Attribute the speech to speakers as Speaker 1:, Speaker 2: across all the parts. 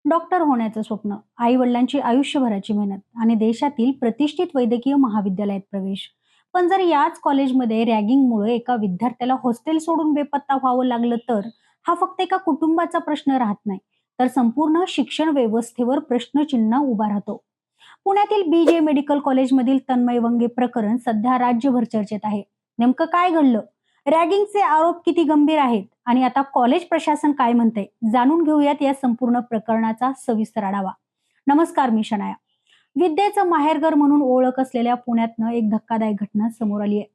Speaker 1: Doctor होण्याचं स्वप्न, आई वडिलांची आयुष्यभराची मेहनत आणि देशातील प्रतिष्ठित वैद्यकीय महाविद्यालयात प्रवेश. पण जर याच कॉलेजमध्ये रॅगिंगमुळे एका विद्यार्थ्याला हॉस्टेल सोडून बेपत्ता व्हावं लागलं तर हा फक्त एका कुटुंबाचा प्रश्न राहत नाही, तर संपूर्ण शिक्षण व्यवस्थेवर प्रश्नचिन्ह उभा राहतो. पुण्यातील BJ मेडिकल कॉलेजमधील तन्मय वंगे प्रकरण सध्या राज्यभर चर्चेत आहे. नेमकं काय घडलं? रॅगिंगचे आरोप किती गंभीर आहेत आणि आता कॉलेज प्रशासन काय म्हणते, जाणून घेऊयात या संपूर्ण प्रकरणाचा सविस्तर आढावा. नमस्कार, मी शनाया. विद्येचं माहेरघर म्हणून ओळख असलेल्या पुण्यातनं एक धक्कादायक घटना समोर आली आहे.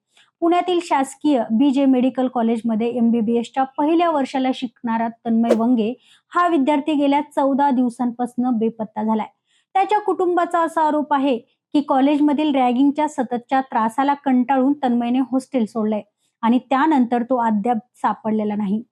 Speaker 1: पुण्यातील शासकीय BJ मेडिकल कॉलेजमध्ये MBBSच्या पहिल्या वर्षाला शिकणारा तन्मय वंगे हा विद्यार्थी गेल्या 14 दिवसांपासून बेपत्ता झालाय. त्याच्या कुटुंबाचा असा आरोप आहे की कॉलेजमधील रॅगिंगच्या सततच्या त्रासाला कंटाळून तन्मयने हॉस्टेल सोडलंय आणि त्यानंतर तो अद्याप सापडलेला नाही.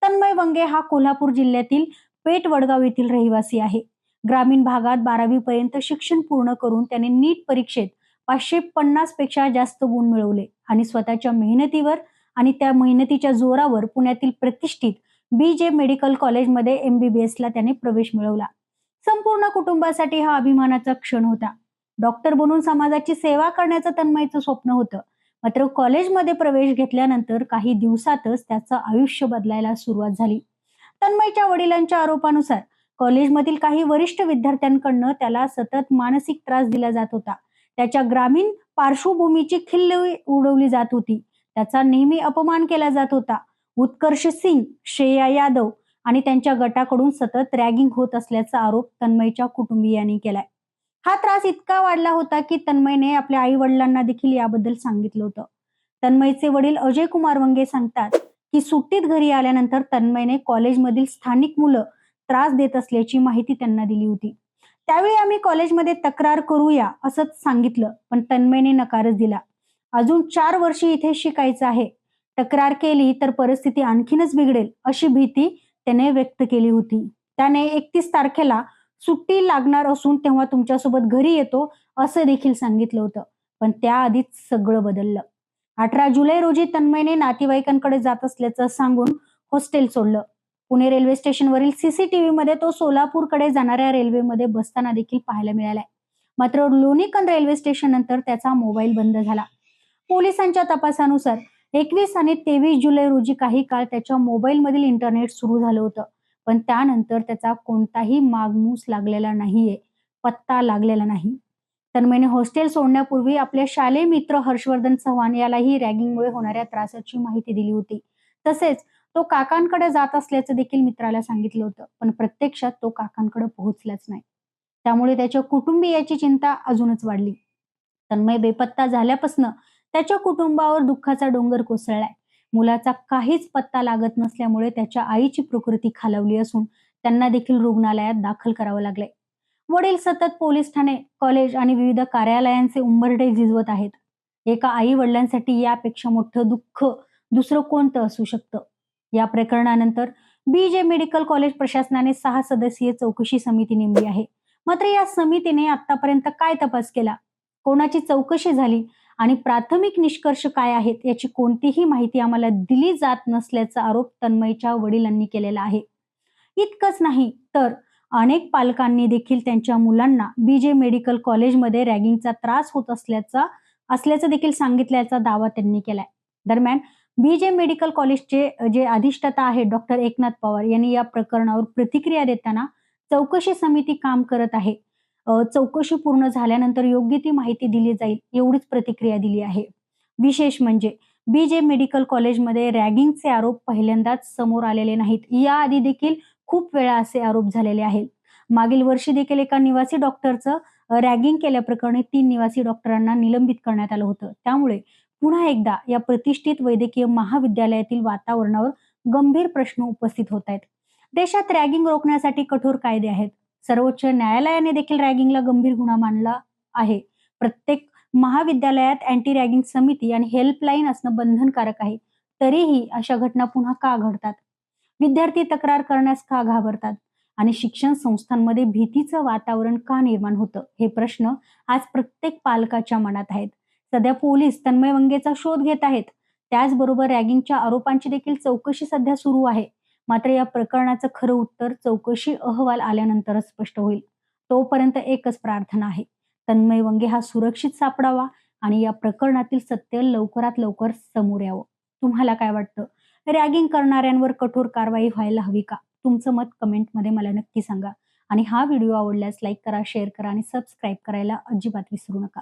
Speaker 1: तन्मय वंगे हा कोल्हापूर जिल्ह्यातील पेठ वडगाव येथील रहिवासी आहे. ग्रामीण भागात 12वी पर्यंत शिक्षण पूर्ण करून त्याने नीट परीक्षेत 550 पेक्षा जास्त गुण मिळवले आणि स्वतःच्या मेहनतीवर आणि त्या मेहनतीच्या जोरावर पुण्यातील प्रतिष्ठित BJ मेडिकल कॉलेजमध्ये MBBSला त्याने प्रवेश मिळवला. संपूर्ण कुटुंबासाठी हा अभिमानाचा क्षण होता. डॉक्टर बनून समाजाची सेवा करण्याचं तन्मयचं स्वप्न होतं. मात्र कॉलेजमध्ये प्रवेश घेतल्यानंतर काही दिवसातच त्याचं आयुष्य बदलायला सुरुवात झाली. तन्मयच्या वडिलांच्या आरोपानुसार कॉलेजमधील काही वरिष्ठ विद्यार्थ्यांकडनं त्याला सतत मानसिक त्रास दिला जात होता. त्याच्या ग्रामीण पार्श्वभूमीची खिल्ली उडवली जात होती. त्याचा नेहमी अपमान केला जात होता. उत्कर्ष सिंग, श्रेया यादव आणि त्यांच्या गटाकडून सतत रॅगिंग होत असल्याचा आरोप तन्मयच्या कुटुंबियांनी केलाय. हा त्रास इतका वाढला होता की तन्मयने आपल्या आई वडिलांना देखील याबद्दल सांगितलं होतं. तन्मयचे वडील अजय कुमार वंगे सांगतात की सुट्टीत घरी आल्यानंतर तन्मयने कॉलेजमधील स्थानिक मुलं त्रास देत असल्याची माहिती त्यांना दिली होती. त्यावेळी आम्ही कॉलेजमध्ये तक्रार करूया असंच सांगितलं, पण तन्मयने नकारच दिला. अजून 4 वर्षे इथे शिकायचं आहे. तक्रार केली तर परिस्थिती आणखीनच बिघडेल अशी भीती त्याने व्यक्त केली होती. त्याने 31 तारखेला सुट्टी लागणार असून तेव्हा तुमच्यासोबत घरी येतो असं देखील सांगितलं होतं. पण त्याआधीच सगळं बदललं. 18 जुलै रोजी तन्मयने नातेवाईकांकडे जात असल्याचं सांगून हॉस्टेल सोडलं. पुणे रेल्वे स्टेशनवरील CCTV मध्ये तो सोलापूरकडे जाणाऱ्या रेल्वेमध्ये बसताना देखील पाहायला मिळालाय. मात्र लोणीकंद रेल्वे स्टेशन नंतर त्याचा मोबाईल बंद झाला. पोलिसांच्या तपासानुसार 21 आणि 23 जुलै रोजी काही काळ त्याच्या मोबाईलमधील इंटरनेट सुरू झालं होतं. पण त्यानंतर त्याचा कोणताही मागमूस लागलेला नाहीये, पत्ता लागलेला नाही. तन्मयने हॉस्टेल सोडण्यापूर्वी आपल्या शालेय मित्र हर्षवर्धन चव्हाण यालाही रॅगिंगमुळे होणाऱ्या त्रासाची माहिती दिली होती. तसेच तो काकांकडे जात असल्याचं देखील मित्राला सांगितलं होतं, पण प्रत्यक्षात तो काकांकडे पोहोचलाच नाही. त्यामुळे त्याच्या कुटुंबियाची चिंता अजूनच वाढली. तन्मय बेपत्ता झाल्यापासून त्याच्या कुटुंबावर दुःखाचा डोंगर कोसळलाय. मुलाचा काहीच पत्ता लागत नसल्यामुळे त्याच्या आईची प्रकृती खालावली असून त्यांना देखील रुग्णालयात दाखल करावं लागलंय. वडील सतत पोलीस ठाणे, कॉलेज आणि विविध कार्यालयांचे उंबरठे झिजवत आहेत. एका आई वडिलांसाठी यापेक्षा मोठं दुःख दुसरं कोणतं असू शकतं? या प्रकरणानंतर BJ मेडिकल कॉलेज प्रशासनाने 6 सदस्यीय चौकशी समिती नेमली आहे. मात्र या समितीने आतापर्यंत काय तपास केला, कोणाची चौकशी झाली आणि प्राथमिक निष्कर्ष काय आहेत याची कोणतीही माहिती आम्हाला दिली जात नसल्याचा आरोप तन्मयच्या वडिलांनी केलेला आहे. इतकंच नाही तर अनेक पालकांनी देखील त्यांच्या मुलांना BJ मेडिकल कॉलेजमध्ये रॅगिंगचा त्रास होत असल्याचं देखील सांगितल्याचा दावा त्यांनी केलाय. दरम्यान BJ मेडिकल कॉलेजचे जे अधिष्ठाता आहे डॉक्टर एकनाथ पवार यांनी या प्रकरणावर प्रतिक्रिया देताना चौकशी समिती काम करत आहे. चौकशी पूर्ण झाल्यानंतर योग्य ती माहिती दिली जाईल एवढीच प्रतिक्रिया दिली आहे. विशेष म्हणजे BJ मेडिकल कॉलेजमध्ये रॅगिंगचे आरोप पहिल्यांदाच समोर आलेले नाहीत. याआधी देखील खूप वेळा असे आरोप झालेले आहेत. मागील वर्षी देखील एका निवासी डॉक्टरचं रॅगिंग केल्याप्रकरणी 3 निवासी डॉक्टरांना निलंबित करण्यात आलं होतं. त्यामुळे पुन्हा एकदा या प्रतिष्ठित वैद्यकीय महाविद्यालयातील वातावरणावर गंभीर प्रश्न उपस्थित होत आहेत. देशात रॅगिंग रोखण्यासाठी कठोर कायदे आहेत. सर्वोच्च न्यायालयाने देखील रॅगिंगला गंभीर गुन्हा मानला आहे. प्रत्येक महाविद्यालयात अँटी रॅगिंग समिती आणि हेल्पलाईन असणं बंधनकारक आहे. तरीही अशा घटना पुन्हा का घडतात? विद्यार्थी तक्रार करण्यास का घाबरतात? आणि शिक्षण संस्थांमध्ये भीतीचं वातावरण का निर्माण होतं? हे प्रश्न आज प्रत्येक पालकाच्या मनात आहेत. सध्या पोलीस तन्मय वंगेचा शोध घेत आहेत. त्याचबरोबर रॅगिंगच्या आरोपांची देखील चौकशी सध्या सुरू आहे. मात्र या प्रकरणाचं खरं उत्तर चौकशी अहवाल आल्यानंतरच स्पष्ट होईल. तोपर्यंत एकच प्रार्थना आहे, तन्मय वंगे हा सुरक्षित सापडावा आणि या प्रकरणातील सत्य लवकरात लवकर समोर यावं. तुम्हाला काय वाटतं? रॅगिंग करणाऱ्यांवर कठोर कारवाई व्हायला हवी का? तुमचं मत कमेंटमध्ये मला नक्की सांगा. आणि हा व्हिडिओ आवडल्यास लाईक करा, शेअर करा आणि सबस्क्राईब करायला अजिबात विसरू नका.